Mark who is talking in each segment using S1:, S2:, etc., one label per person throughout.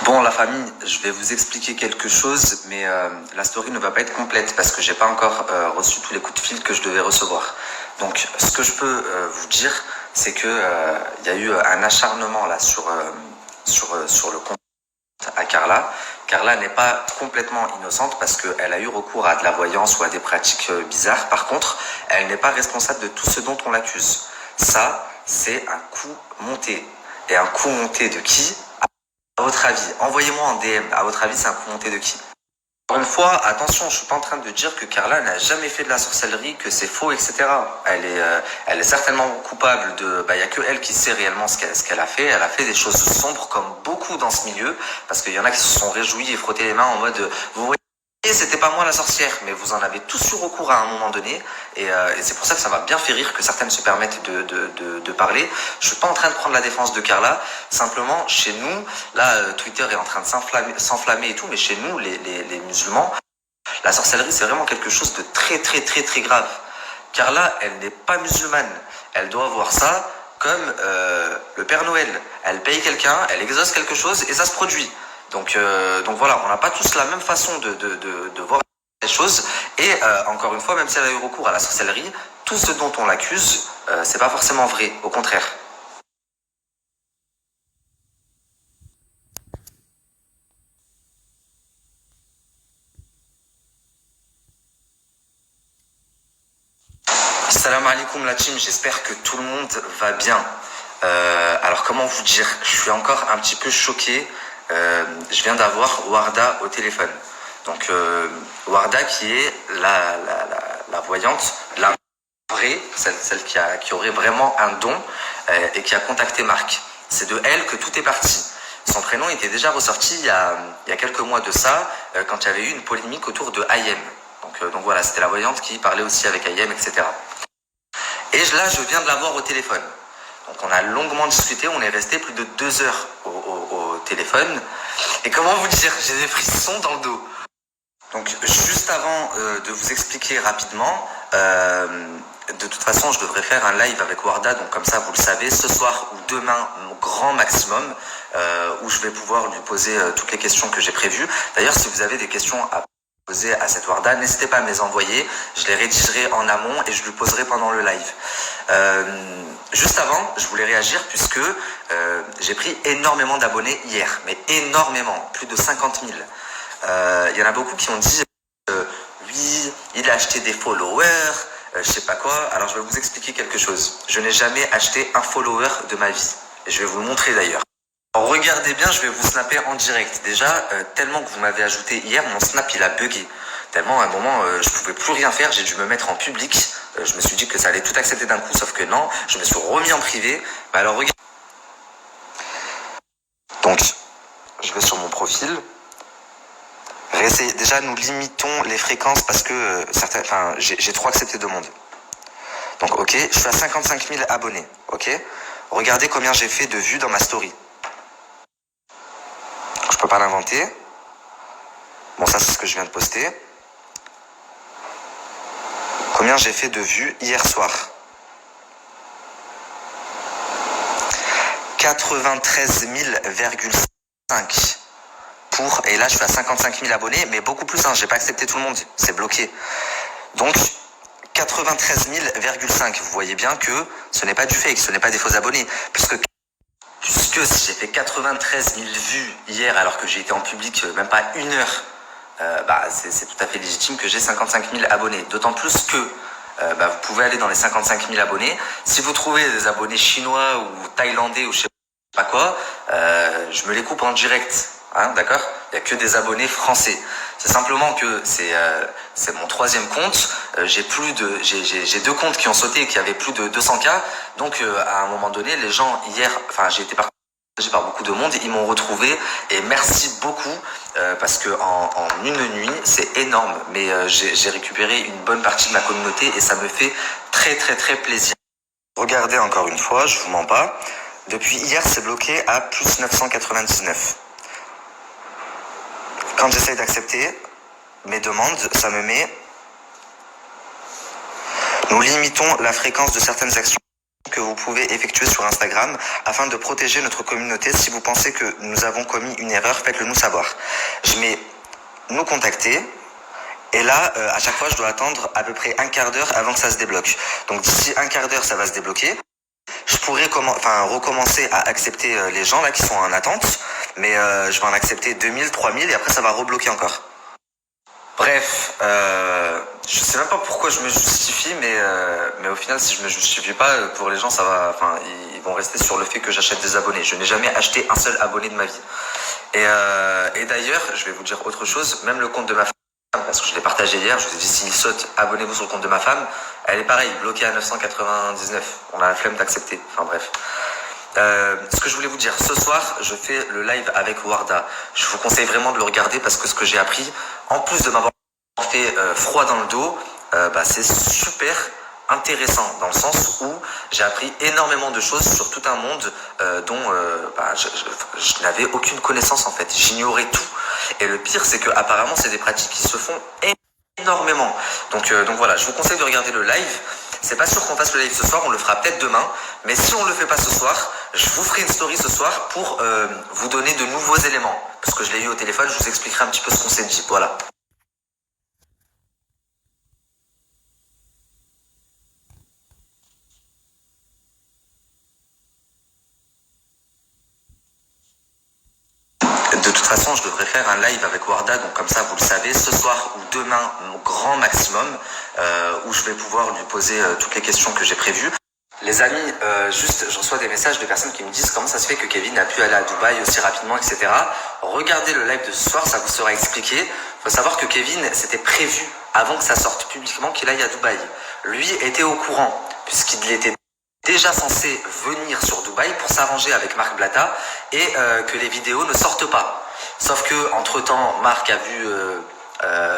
S1: Bon, la famille, je vais vous expliquer quelque chose, mais la story ne va pas être complète parce que j'ai pas encore reçu tous les coups de fil que je devais recevoir. Donc, ce que je peux vous dire, c'est que il y a eu un acharnement là sur le compte à Carla. Carla n'est pas complètement innocente parce qu'elle a eu recours à de la voyance ou à des pratiques bizarres. Par contre, elle n'est pas responsable de tout ce dont on l'accuse. Ça, c'est un coup monté. Et un coup monté de qui? À votre avis, envoyez-moi en DM. À votre avis, c'est un coup monté de qui? Encore une fois, attention, je suis pas en train de dire que Carla n'a jamais fait de la sorcellerie, que c'est faux, etc. Elle est certainement coupable de. Il y a que elle qui sait réellement ce qu'elle a fait. Elle a fait des choses sombres comme beaucoup dans ce milieu, parce qu'il y en a qui se sont réjouis et frottés les mains en mode, vous voyez, c'était pas moi la sorcière, mais vous en avez tous eu recours à un moment donné, et c'est pour ça que ça m'a bien fait rire que certaines se permettent de parler. Je suis pas en train de prendre la défense de Carla, simplement chez nous, là Twitter est en train de s'enflammer et tout, mais chez nous les musulmans, la sorcellerie c'est vraiment quelque chose de très très très très grave. Carla, elle n'est pas musulmane, elle doit voir ça comme le Père Noël. Elle paye quelqu'un, elle exauce quelque chose et ça se produit. Donc voilà, on n'a pas tous la même façon de voir les choses. Et encore une fois, même si elle a eu recours à la sorcellerie, tout ce dont on l'accuse, c'est pas forcément vrai. Au contraire. Salam alaikum la team, j'espère que tout le monde va bien. Alors comment vous dire, je suis encore un petit peu choqué. Je viens d'avoir Warda au téléphone. Donc Warda qui est la voyante, la vraie, celle qui aurait vraiment un don et qui a contacté Marc. C'est de elle que tout est parti. Son prénom était déjà ressorti il y a quelques mois de ça, quand il y avait eu une polémique autour de Ayem. Donc voilà, c'était la voyante qui parlait aussi avec Ayem, etc. Et là, je viens de l'avoir au téléphone. Donc on a longuement discuté, on est resté plus de 2 heures au téléphone. Et comment vous dire, j'ai des frissons dans le dos. Donc juste avant de vous expliquer rapidement, de toute façon je devrais faire un live avec Warda, donc comme ça vous le savez, ce soir ou demain au grand maximum, où je vais pouvoir lui poser toutes les questions que j'ai prévues. D'ailleurs si vous avez des questions à poser à cette Warda, n'hésitez pas à me les envoyer, je les rédigerai en amont et je lui poserai pendant le live. Juste avant, je voulais réagir puisque j'ai pris énormément d'abonnés hier, mais énormément, plus de 50 000. Il y en a beaucoup qui ont dit oui, il a acheté des followers, je sais pas quoi. Alors je vais vous expliquer quelque chose. Je n'ai jamais acheté un follower de ma vie. Et je vais vous le montrer d'ailleurs. Alors regardez bien, je vais vous snapper en direct. Déjà, tellement que vous m'avez ajouté hier, mon snap il a bugué. Tellement à un moment, je pouvais plus rien faire, j'ai dû me mettre en public. Je me suis dit que ça allait tout accepter d'un coup, sauf que non. Je me suis remis en privé. Mais alors regardez. Donc, je vais sur mon profil. Déjà, nous limitons les fréquences parce que j'ai trop accepté de monde. Donc, ok, je suis à 55 000 abonnés, ok. Regardez combien j'ai fait de vues dans ma story. Je peux pas l'inventer. Bon, ça, c'est ce que je viens de poster. Combien j'ai fait de vues hier soir? 93 000,5. Et là je suis à 55 000 abonnés, mais beaucoup plus, j'ai pas accepté tout le monde, c'est bloqué. Donc 93 000,5, vous voyez bien que ce n'est pas du fake, ce n'est pas des faux abonnés, puisque si j'ai fait 93 000 vues hier alors que j'ai été en public même pas 1 heure, c'est tout à fait légitime que j'ai 55 000 abonnés, d'autant plus que vous pouvez aller dans les 55 000 abonnés, si vous trouvez des abonnés chinois ou thaïlandais ou je sais pas quoi, je me les coupe en direct. D'accord? Il n'y a que des abonnés français. C'est simplement que c'est mon 3e compte. J'ai 2 comptes qui ont sauté et qui avaient plus de 200K. Donc à un moment donné, les gens hier, j'ai été partagé par beaucoup de monde, ils m'ont retrouvé et merci beaucoup parce que en une nuit, c'est énorme. Mais j'ai récupéré une bonne partie de ma communauté et ça me fait très très très plaisir. Regardez encore une fois, je vous mens pas. Depuis hier, c'est bloqué à plus 999. Quand j'essaye d'accepter mes demandes, ça me met « Nous limitons la fréquence de certaines actions que vous pouvez effectuer sur Instagram afin de protéger notre communauté. Si vous pensez que nous avons commis une erreur, faites-le nous savoir. Je mets nous contacter. Et là, à chaque fois, je dois attendre à peu près un quart d'heure avant que ça se débloque. Donc d'ici un quart d'heure, ça va se débloquer. Je pourrais recommencer à accepter les gens là qui sont en attente, mais je vais en accepter 2000, 3000 et après ça va rebloquer encore. Bref, je sais même pas pourquoi je me justifie, mais au final, si je me justifie pas, pour les gens, ça va, enfin, ils vont rester sur le fait que j'achète des abonnés. Je n'ai jamais acheté un seul abonné de ma vie. Et d'ailleurs, je vais vous dire autre chose, même le compte de ma femme, parce que je l'ai partagé hier, je vous ai dit s'il saute, abonnez-vous sur le compte de ma femme, elle est pareille, bloquée à 999. On a la flemme d'accepter, enfin bref. Ce que je voulais vous dire, ce soir, je fais le live avec Warda. Je vous conseille vraiment de le regarder parce que ce que j'ai appris, en plus de m'avoir fait froid dans le dos, c'est super intéressant dans le sens où j'ai appris énormément de choses sur tout un monde dont je n'avais aucune connaissance en fait. J'ignorais tout. Et le pire, c'est que apparemment, c'est des pratiques qui se font énormément. Donc voilà, je vous conseille de regarder le live. C'est pas sûr qu'on fasse le live ce soir, on le fera peut-être demain. Mais si on le fait pas ce soir, je vous ferai une story ce soir pour vous donner de nouveaux éléments. Parce que je l'ai eu au téléphone, je vous expliquerai un petit peu ce qu'on s'est dit. Voilà. De toute façon, je devrais faire un live avec Warda, donc comme ça, vous le savez, ce soir ou demain, mon grand maximum, où je vais pouvoir lui poser toutes les questions que j'ai prévues. Les amis, juste, je reçois des messages de personnes qui me disent comment ça se fait que Kevin a pu aller à Dubaï aussi rapidement, etc. Regardez le live de ce soir, ça vous sera expliqué. Il faut savoir que Kevin, c'était prévu, avant que ça sorte publiquement, qu'il aille à Dubaï. Lui était au courant, puisqu'il était déjà censé venir sur Dubaï pour s'arranger avec Marc Blatta et que les vidéos ne sortent pas. Sauf que entre temps, Marc a vu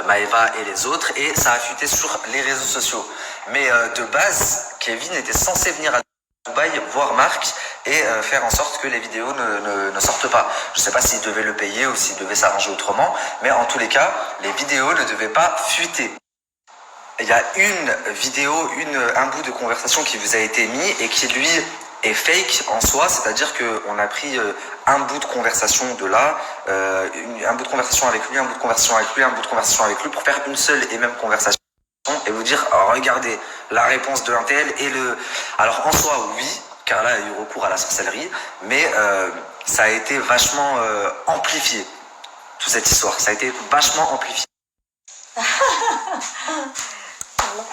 S1: Maëva et les autres et ça a fuité sur les réseaux sociaux. Mais de base, Kevin était censé venir à Dubaï voir Marc et faire en sorte que les vidéos ne sortent pas. Je ne sais pas s'il devait le payer ou s'il devait s'arranger autrement, mais en tous les cas, les vidéos ne devaient pas fuiter. Il y a une vidéo, un bout de conversation qui vous a été mis et qui lui est fake en soi, c'est-à-dire qu'on a pris un bout de conversation de là, un bout de conversation avec lui, un bout de conversation avec lui, un bout de conversation avec lui pour faire une seule et même conversation et vous dire, oh, regardez, la réponse de un tel et le... Alors en soi, oui, car là, il y a eu recours à la sorcellerie, mais ça a été vachement amplifié, toute cette histoire, ça a été vachement amplifié.
S2: Pardon.